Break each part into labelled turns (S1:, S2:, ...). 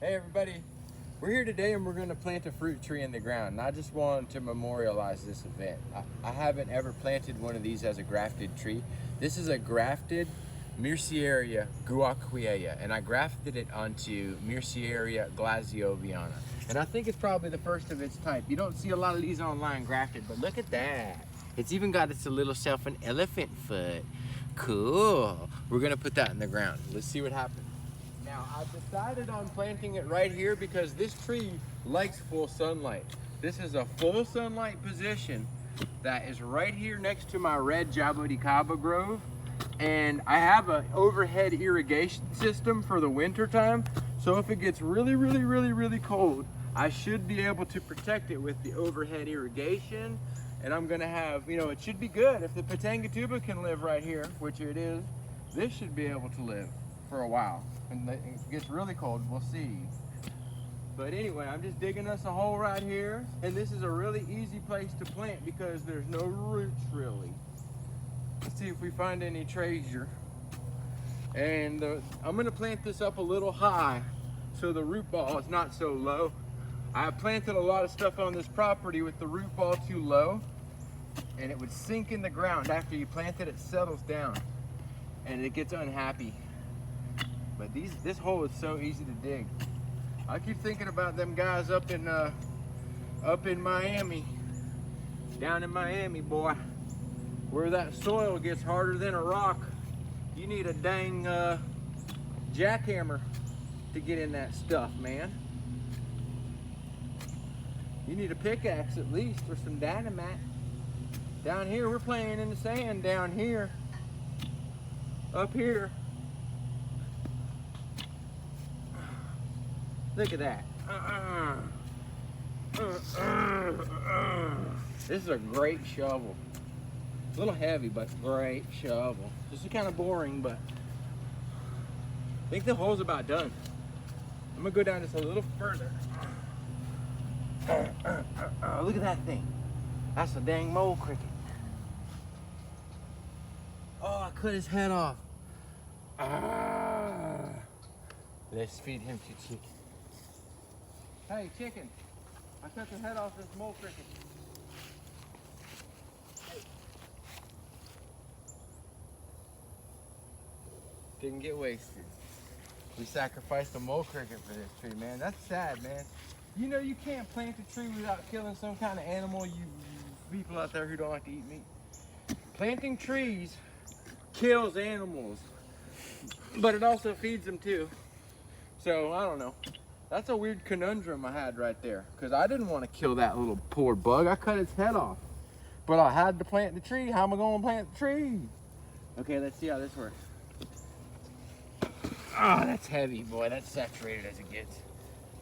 S1: Hey everybody, we're here today and we're going to plant a fruit tree in the ground. And I just wanted to memorialize this event. I haven't ever planted one of these as a grafted tree. This is a grafted Myrciaria guaquiea, and I grafted it onto Myrciaria glazioviana. And I think it's probably the first of its type. You don't see a lot of these online grafted, but look at that. It's even got its little self an elephant foot. Cool. We're going to put that in the ground. Let's see what happens. Now, I've decided on planting it right here because this tree likes full sunlight. This is a full sunlight position that is right here next to my red jaboticaba grove. And I have an overhead irrigation system for the winter time. So if it gets really cold, I should be able to protect it with the overhead irrigation. And I'm gonna have, it should be good. If the Patangatuba can live right here, which it is, this should be able to live for a while. And it gets really cold, we'll see. But anyway, I'm just digging us a hole right here, and this is a really easy place to plant because there's no roots really. Let's see if we find any treasure. And I'm gonna plant this up a little high so the root ball is not so low. I planted a lot of stuff on this property with the root ball too low, and it would sink in the ground. After you plant it, it settles down and it gets unhappy. But this hole is so easy to dig. I keep thinking about them guys up in Miami, down in Miami, boy, where that soil gets harder than a rock. You need a dang jackhammer to get in that stuff, man. You need a pickaxe at least, or some dynamite. Down here, we're playing in the sand down here. Up here. Look at that. This is a great shovel. A little heavy, but great shovel. This is kind of boring, but I think the hole's about done. I'm gonna go down just a little further. Look at that thing. That's a dang mole cricket. Oh, I cut his head off. Let's feed him to chicken. Hey, chicken. I cut the head off this mole cricket. Didn't get wasted. We sacrificed a mole cricket for this tree, man. That's sad, man. You know you can't plant a tree without killing some kind of animal, you people out there who don't like to eat meat. Planting trees kills animals, but it also feeds them too. So, I don't know. That's a weird conundrum I had right there, because I didn't want to kill that little poor bug. I cut its head off. But I had to plant the tree. How am I going to plant the tree? Okay, let's see how this works. Ah, that's heavy, boy. That's saturated as it gets.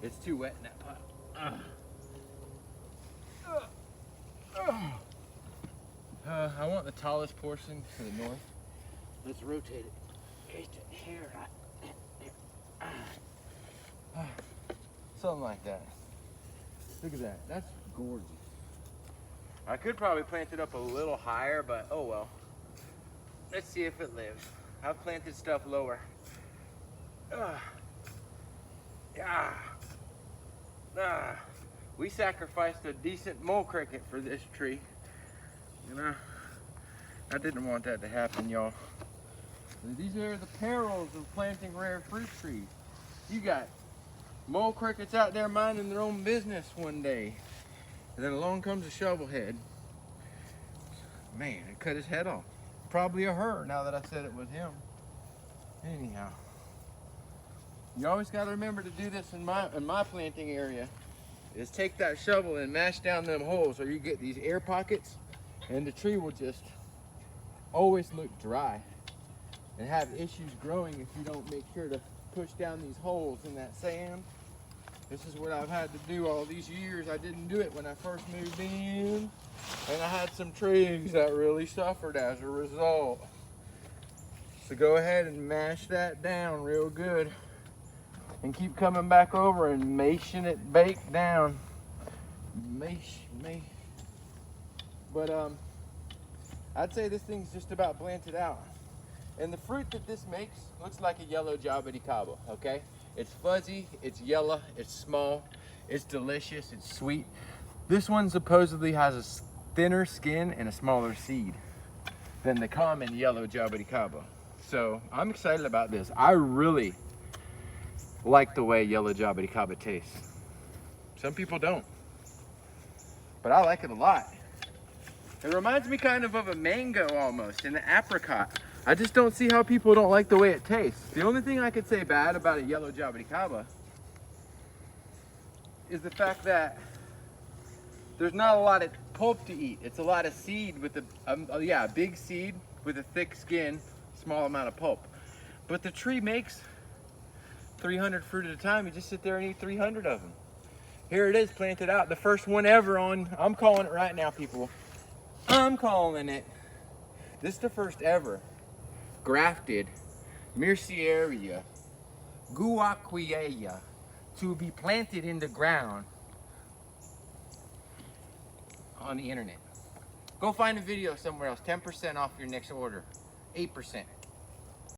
S1: It's too wet in that pot. I want the tallest portion to the north. Let's rotate it. Right here. Something like that. Look at that. That's gorgeous. I could probably plant it up a little higher, but oh well. Let's see if it lives. I've planted stuff lower. We sacrificed a decent mole cricket for this tree. I didn't want that to happen, y'all. These are the perils of planting rare fruit trees. You got mole crickets out there minding their own business one day, and then along comes a shovelhead. Man, it cut his head off. Probably a her, now that I said it was him. Anyhow, you always got to remember to do this in my planting area, is take that shovel and mash down them holes, or you get these air pockets, and the tree will just always look dry and have issues growing if you don't make sure to push down these holes in that sand. This is what I've had to do all these years. I didn't do it when I first moved in, and I had some trees that really suffered as a result. So go ahead and mash that down real good and keep coming back over and mashing it baked down. Mash. But I'd say this thing's just about planted out. And the fruit that this makes looks like a yellow jaboticaba, okay? It's fuzzy, it's yellow, it's small, it's delicious, it's sweet. This one supposedly has a thinner skin and a smaller seed than the common yellow jabuticaba. So I'm excited about this. I really like the way yellow jabuticaba tastes. Some people don't, but I like it a lot. It reminds me kind of a mango almost, and the apricot. I just don't see how people don't like the way it tastes. The only thing I could say bad about a yellow jabuticaba is the fact that there's not a lot of pulp to eat. It's a lot of seed with a big seed with a thick skin, small amount of pulp. But the tree makes 300 fruit at a time. You just sit there and eat 300 of them. Here it is, planted out. The first one ever on, I'm calling it right now, people. I'm calling it. This is the first ever grafted Myrciaria, guaquiea, to be planted in the ground on the internet. Go find a video somewhere else. 10% off your next order. 8%.